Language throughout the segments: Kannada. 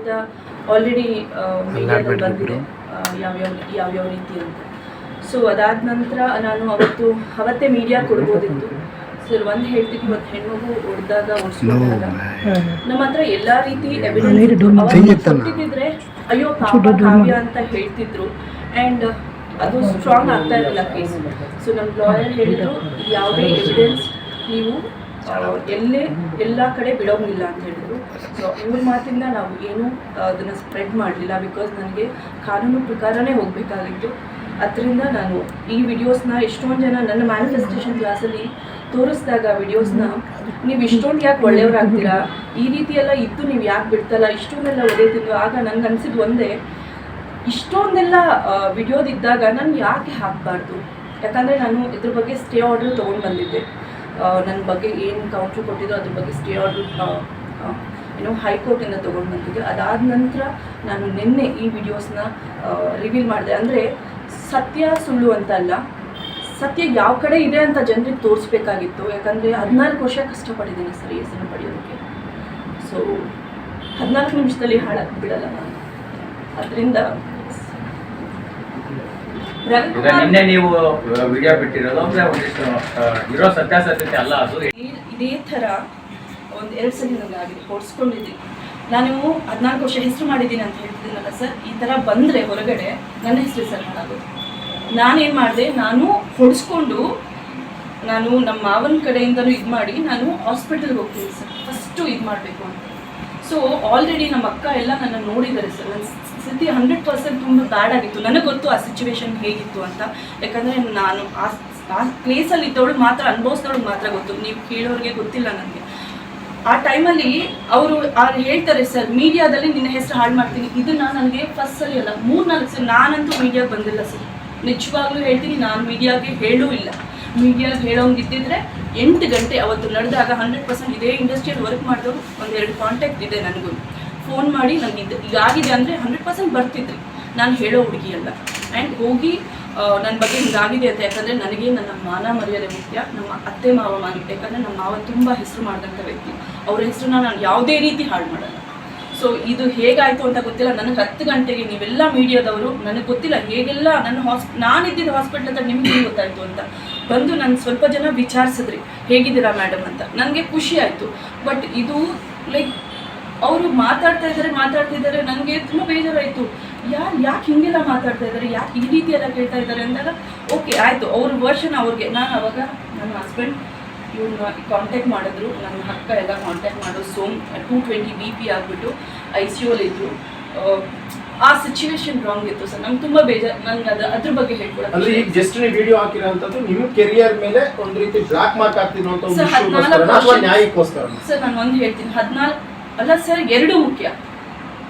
ಅಂತ ಆಲ್ರೆಡಿ ಮೀಡಿಯಾದಲ್ಲಿ ಬಂದಿದೆ ಯಾವ್ಯಾವ ರೀತಿ ಅಂತ. ಸೊ ಅದಾದ ನಂತರ ನಾನು ಅವತ್ತೇ ಮೀಡಿಯಾ ಕೊಡ್ಬೋದಿತ್ತು. ಸರ್ ಒಂದು ಹೇಳ್ತೀನಿ, ಇವತ್ತು ಹೆಣ್ಮಗು ಹೊಡೆದಾಗ ಓಡಿಸ್ಕೊಂಡಾಗ ನಮ್ಮ ಹತ್ರ ಎಲ್ಲ ರೀತಿ ಎವಿಡೆನ್ಸ್ ಕೊಟ್ಟಿದ್ದಿದ್ರೆ ಅಯ್ಯೋ ಪಾಪ ಕಾವ್ಯ ಅಂತ ಹೇಳ್ತಿದ್ರು. ಆ್ಯಂಡ್ ಅದು ಸ್ಟ್ರಾಂಗ್ ಆಗ್ತಾ ಇರಲಿಲ್ಲ ಕೇಸ್. ಸೊ ನಮ್ಮ ಲಾಯರ್ ಹೇಳಿದ್ರು, ಯಾವುದೇ ಎವಿಡೆನ್ಸ್ ನೀವು ಎಲ್ಲ ಕಡೆ ಬಿಡೋಂಗಿಲ್ಲ ಅಂತ ಹೇಳಿದ್ರು. ಸೊ ಇವ್ರ ಮಾತಿಂದ ನಾವು ಏನೂ ಅದನ್ನು ಸ್ಪ್ರೆಡ್ ಮಾಡಲಿಲ್ಲ, ಬಿಕಾಸ್ ನನಗೆ ಕಾನೂನು ಪ್ರಕಾರನೇ ಹೋಗಬೇಕಾಗಿತ್ತು. ಅದರಿಂದ ನಾನು ಈ ವಿಡಿಯೋಸ್ನ ಎಷ್ಟೊಂದು ಜನ ನನ್ನ ಮ್ಯಾನಿಫೆಸ್ಟೇಷನ್ ಕ್ಲಾಸಲ್ಲಿ ತೋರಿಸಿದಾಗ ವಿಡಿಯೋಸ್ನ ನೀವು ಇಷ್ಟೊಂದು ಯಾಕೆ ಒಳ್ಳೆಯವರಾಗ್ತೀರಾ, ಈ ರೀತಿ ಎಲ್ಲ ಇದ್ದು ನೀವು ಯಾಕೆ ಬಿಡ್ತಲ್ಲ, ಇಷ್ಟೊಂದೆಲ್ಲ ಒಳ್ಳೆಯದಿದ್ದು. ಆಗ ನನಗೆ ಅನಿಸಿದ್ದು ಒಂದೇ, ಇಷ್ಟೊಂದೆಲ್ಲ ವಿಡಿಯೋದಿದ್ದಾಗ ನಾನು ಯಾಕೆ ಹಾಕಬಾರ್ದು. ಯಾಕಂದರೆ ನಾನು ಇದ್ರ ಬಗ್ಗೆ ಸ್ಟೇ ಆರ್ಡರ್ ತೊಗೊಂಡು ಬಂದಿದ್ದೆ. ನನ್ನ ಬಗ್ಗೆ ಏನು ಕೌಂಟ್ರ್ ಕೊಟ್ಟಿದ್ದೋ ಅದ್ರ ಬಗ್ಗೆ ಸ್ಟೇ ಆರ್ಡರ್ ಹೈಕೋರ್ಟಿಂದ ತೊಗೊಂಡು ಬಂದಿದ್ದೆ. ಅದಾದ ನಂತರ ನಾನು ನಿನ್ನೆ ಈ ವಿಡಿಯೋಸ್ನ ರಿವೀಲ್ ಮಾಡಿದೆ. ಅಂದರೆ ಸತ್ಯ ಸುಳ್ಳು ಅಂತ ಅಲ್ಲ, ಸತ್ಯ ಯಾವ ಕಡೆ ಇದೆ ಅಂತ ಜನರಿಗೆ ತೋರಿಸ್ಬೇಕಾಗಿತ್ತು. ಯಾಕಂದರೆ 14 ವರ್ಷ ಕಷ್ಟಪಟ್ಟಿದ್ದೀನಿ ಸರ್ ಈ ಹೆಸರನ್ನು ಪಡೆಯೋದಕ್ಕೆ. ಸೊ 14 ನಿಮಿಷದಲ್ಲಿ ಹಾಳಾಗಿ ಬಿಡಲ್ಲ ನಾನು. ಅದರಿಂದ ನಿನ್ನೆ ನೀವು ವಿಡಿಯೋ ಬಿಟ್ಟಿರೋದು ಇರೋ ಸತ್ಯಾಸತ್ಯತೆ ಅಲ್ಲ, ಅದು ಇದೇ ಥರ ಒಂದು 2 ಸಲ ನನಗೆ ಆಗಿದೆ, ಹೊಡ್ಸ್ಕೊಂಡಿದ್ದೀನಿ. ನಾನು 14 ವರ್ಷ ಹೆಸರು ಮಾಡಿದ್ದೀನಿ ಅಂತ ಹೇಳ್ತಿದ್ದೀನಲ್ಲ ಸರ್, ಈ ಥರ ಬಂದರೆ ಹೊರಗಡೆ ನನ್ನ ಹೆಸರು ಸರ್ ಹಾಳಾಗೋದು. ನಾನೇನು ಮಾಡಿದೆ, ನಾನು ಹೊಡಿಸ್ಕೊಂಡು ನಾನು ನಮ್ಮ ಮಾವನ ಕಡೆಯಿಂದಲೂ ಇದು ಮಾಡಿ ನಾನು ಹಾಸ್ಪಿಟಲ್ಗೆ ಹೋಗ್ತೀನಿ ಸರ್, ಫಸ್ಟು ಇದು ಮಾಡಬೇಕು ಅಂತ. ಸೊ ಆಲ್ರೆಡಿ ನಮ್ಮ ಅಕ್ಕ ಎಲ್ಲ ನನ್ನ ನೋಡಿದ್ದಾರೆ ಸರ್. ನನ್ನ ಸ್ಥಿತಿ 100% ತುಂಬ ಬ್ಯಾಡ್ ಆಗಿತ್ತು. ನನಗೆ ಗೊತ್ತು ಆ ಸಿಚುವೇಶನ್ ಹೇಗಿತ್ತು ಅಂತ. ಯಾಕಂದರೆ ನಾನು ಆ ಪ್ಲೇಸಲ್ಲಿ ಇದ್ದವಳು ಮಾತ್ರ, ಅನುಭವಿಸಿದವಳಿಗೆ ಮಾತ್ರ ಗೊತ್ತು, ನೀವು ಕೇಳೋರಿಗೆ ಗೊತ್ತಿಲ್ಲ ನನಗೆ. ಆ ಟೈಮಲ್ಲಿ ಅವರು ಹೇಳ್ತಾರೆ ಸರ್, ಮೀಡಿಯಾದಲ್ಲಿ ನಿನ್ನ ಹೆಸರು ಹಾಳು ಮಾಡ್ತೀನಿ. ಇದನ್ನು ನನಗೆ ಫಸ್ಟ್ ಸಲ ಅಲ್ಲ, 3-4 ಸಲ. ನಾನಂತೂ ಮೀಡಿಯಾಗೆ ಬಂದಿಲ್ಲ ಸರ್, ನಿಜವಾಗ್ಲೂ ಹೇಳ್ತೀನಿ. ನಾನು ಮೀಡಿಯಾಗೆ ಹೇಳೂ ಇಲ್ಲ. ಮೀಡಿಯಾಗೆ ಹೇಳೋಂಗಿದ್ದಿದ್ರೆ 8 ಗಂಟೆ ಅವತ್ತು ನಡೆದಾಗ 100% ಇದೇ ಇಂಡಸ್ಟ್ರಿಯಲ್ಲಿ ವರ್ಕ್ ಮಾಡಿದವರು 1-2 ಕಾಂಟ್ಯಾಕ್ಟ್ ಇದೆ ನನಗೂ. ಫೋನ್ ಮಾಡಿ ನನಗೆ ಇದಾಗಿದೆ ಅಂದರೆ 100% ಬರ್ತಿದ್ರಿ. ನಾನು ಹೇಳೋ ಹುಡುಗಿ ಅಲ್ಲ. ಆ್ಯಂಡ್ ಹೋಗಿ ನನ್ನ ಬಗ್ಗೆ ಹಿಂಗಾಗಿದೆ ಅಂತ. ಯಾಕಂದರೆ ನನಗೆ ನನ್ನ ಮಾನ ಮರ್ಯಾದೆ ಮುಖ್ಯ, ನಮ್ಮ ಅತ್ತೆ ಮಾವ ಮಾನ. ಯಾಕಂದರೆ ನಮ್ಮ ಮಾವ ತುಂಬ ಹೆಸರು ಮಾಡಿದಂಥ ವ್ಯಕ್ತಿ. ಅವ್ರ ಹೆಸರನ್ನ ನಾನು ಯಾವುದೇ ರೀತಿ ಹಾಳು ಮಾಡಲ್ಲ. ಸೊ ಇದು ಹೇಗಾಯಿತು ಅಂತ ಗೊತ್ತಿಲ್ಲ. ನನಗೆ 10 ಗಂಟೆಗೆ ನೀವೆಲ್ಲ ಮೀಡಿಯಾದವರು, ನನಗೆ ಗೊತ್ತಿಲ್ಲ ಹೇಗೆಲ್ಲ ನನ್ನ ನಾನಿದ್ದಿದ್ದು ಹಾಸ್ಪಿಟ್ಲ್ ಅಂತ ನಿಮ್ಗೆ ಗೊತ್ತಾಯಿತು ಅಂತ ಬಂದು ನನ್ನ ಸ್ವಲ್ಪ ಜನ ವಿಚಾರಿಸಿದ್ರಿ, ಹೇಗಿದ್ದೀರಾ ಮೇಡಮ್ ಅಂತ. ನನಗೆ ಖುಷಿ ಆಯಿತು. ಬಟ್ ಇದು ಲೈಕ್ ಅವರು ಮಾತಾಡ್ತಿದ್ದಾರೆ ನನಗೆ ತುಂಬ ಬೇಜಾರಾಯಿತು. ಯಾಕೆ ಹಿಂಗೆಲ್ಲ ಮಾತಾಡ್ತಾ ಇದ್ದಾರೆ, ಯಾಕೆ ಈ ರೀತಿ ಎಲ್ಲ ಕೇಳ್ತಾ ಇದ್ದಾರೆ ಅಂದಾಗ ಓಕೆ ಆಯಿತು, ಅವ್ರ ವರ್ಷನ್ ಅವ್ರಿಗೆ. ನಾನು ಅವಾಗ ನನ್ನ ಹಸ್ಬೆಂಡ್ ಇವ್ರನ್ನ ಕಾಂಟ್ಯಾಕ್ಟ್ ಮಾಡಿದ್ರು, ನನ್ನ ಅಕ್ಕ ಎಲ್ಲ ಕಾಂಟ್ಯಾಕ್ಟ್ ಮಾಡೋದು. 220 BP ಆಗಿಬಿಟ್ಟು ICU ಇದ್ರು. ಆ ಸಿಚುವೇಶನ್ ರಾಂಗ್ ಇತ್ತು ಸರ್. ನಂಗೆ ತುಂಬ ಬೇಜಾರು. ನಂಗೆ ಅದ್ರ ಬಗ್ಗೆ ಹೇಳ್ಕೊಡೋದು. ಈಗ ಜಸ್ಟ್ ನೀವು ವಿಡಿಯೋ ಹಾಕಿರೋಂಥದ್ದು ನಿಮ್ಮ ಕೆರಿಯರ್ ಮೇಲೆ ಒಂದು ರೀತಿ ಬ್ಲಾಕ್ ಮಾರ್ಕ್ ಆಗ್ತಿರೋ ಅಂತ ಒಂದು ನ್ಯಾಯಕ್ಕೋಸ್ಕರ ಸರ್. ನಾನು ಒಂದು ಹೇಳ್ತೀನಿ, 14 ಅಲ್ಲ ಸರ್, 2 ಮುಖ್ಯ.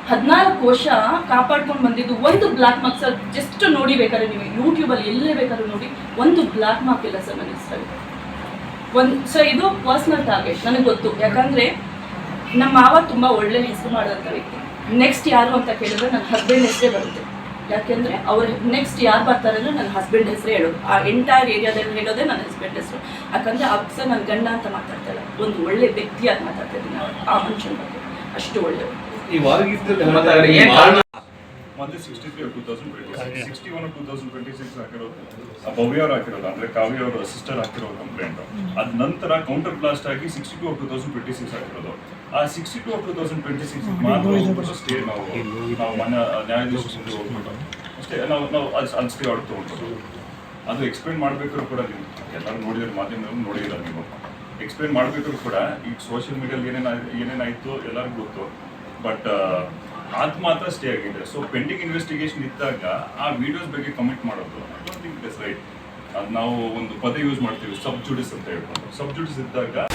14 ವರ್ಷ ಕಾಪಾಡ್ಕೊಂಡು ಬಂದಿದ್ದು ಒಂದು ಬ್ಲಾಕ್ ಮಾರ್ಕ್ ಸರ್. ಜಸ್ಟ್ ನೋಡಿ ಬೇಕಾದ್ರೆ ನೀವು ಯೂಟ್ಯೂಬಲ್ಲಿ ಎಲ್ಲೇ ಬೇಕಾದ್ರೂ ನೋಡಿ, ಒಂದು ಬ್ಲಾಕ್ ಮಾರ್ಕ್ ಇಲ್ಲ ಸರ್ ನನ್ನ ಹೆಸರಲ್ಲಿ. ಸರ್ ಇದು ಪರ್ಸ್ನಲ್ ಟಾರ್ಗೆಟ್ ನನಗೆ ಗೊತ್ತು. ಯಾಕಂದರೆ ನಮ್ಮ ಮಾವ ತುಂಬ ಒಳ್ಳೆ ಹೆಸರು ಮಾಡೋಂಥ ವ್ಯಕ್ತಿ. ನೆಕ್ಸ್ಟ್ ಯಾರು ಅಂತ ಕೇಳಿದ್ರೆ ನನ್ನ ಹಸ್ಬೆಂಡ್ ಹೆಸರೇ ಬರುತ್ತೆ. ಯಾಕೆಂದರೆ ಅವ್ರು ನೆಕ್ಸ್ಟ್ ಯಾರು ಬರ್ತಾರೆ ಅಂದರೆ ನನ್ನ ಹಸ್ಬೆಂಡ್ ಹೆಸರೇ ಹೇಳೋದು. ಆ ಎಂಟೈರ್ ಏರಿಯಾದಲ್ಲಿ ಹೇಳೋದೇ ನನ್ನ ಹಸ್ಬೆಂಡ್ ಹೆಸರು. ಯಾಕಂದರೆ ಸರ್ ನನ್ನ ಗಂಡ ಅಂತ ಮಾತಾಡ್ತಾ ಇಲ್ಲ, ಒಂದು ಒಳ್ಳೆ ವ್ಯಕ್ತಿಯಾಗಿ ಮಾತಾಡ್ತಾ ಇದ್ದೀನಿ. ಆ ಮನುಷ್ಯನ ಬಗ್ಗೆ ಅಷ್ಟು ಒಳ್ಳೆಯವರು. ಮೊದಲು 63 of 2026, 61 of 2026 ಹಾಕಿರೋದು ಭವ್ಯ ಅವರು ಹಾಕಿರೋದು, ಅಂದರೆ ಕಾವ್ಯ ಅವರ ಸಿಸ್ಟರ್ ಹಾಕಿರೋ ಕಂಪ್ಲೇಂಟ್. ಅದ ನಂತರ ಕೌಂಟರ್ ಬ್ಲಾಸ್ಟ್ ಆಗಿ 62 of 2026 ಹಾಕಿರೋದು. ಆ 62 of 2026 ಮಾತ್ರ ಸ್ಟೇ ನಾವು ಮನೆ ನ್ಯಾಯಾಧೀಶ ಹೋಗ್ಬಿಟ್ಟು ಅಷ್ಟೇ ನಾವು ಅದು ಸ್ಟೇ ಆರ್ಡರ್ ತೊಗೊಂಡ್ಬಿಟ್ಟು ಅದು ಎಕ್ಸ್ಪ್ಲೇನ್ ಮಾಡಬೇಕಾದ್ರೂ ಕೂಡ ನೀವು ಎಲ್ಲರೂ ನೋಡಿದ್ರೆ, ಮಾಧ್ಯಮದಲ್ಲೂ ನೋಡಿಲ್ಲ ನೀವು. ಎಕ್ಸ್ಪ್ಲೇನ್ ಮಾಡಬೇಕಾದ್ರೂ ಕೂಡ ಈಗ ಸೋಷಿಯಲ್ ಮೀಡಿಯಲ್ಲಿ ಏನೇನಾಯಿತು ಎಲ್ಲರಿಗೂ ಗೊತ್ತು. ಬಟ್ ಅದು ಮಾತ್ರ ಸ್ಟೇ ಆಗಿದೆ. ಸೊ ಪೆಂಡಿಂಗ್ ಇನ್ವೆಸ್ಟಿಗೇಷನ್ ಇದ್ದಾಗ ಆ ವಿಡಿಯೋಸ್ ಬಗ್ಗೆ ಕಮೆಂಟ್ ಮಾಡೋದು I don't think it is right. ಅದು ನಾವು ಒಂದು ಪದ ಯೂಸ್ ಮಾಡ್ತೀವಿ, ಸಬ್ ಜುಡಿಸ್ ಅಂತ ಹೇಳ್ಕೊಂಡು. ಸಬ್ ಜುಡಿಸ್ ಇದ್ದಾಗ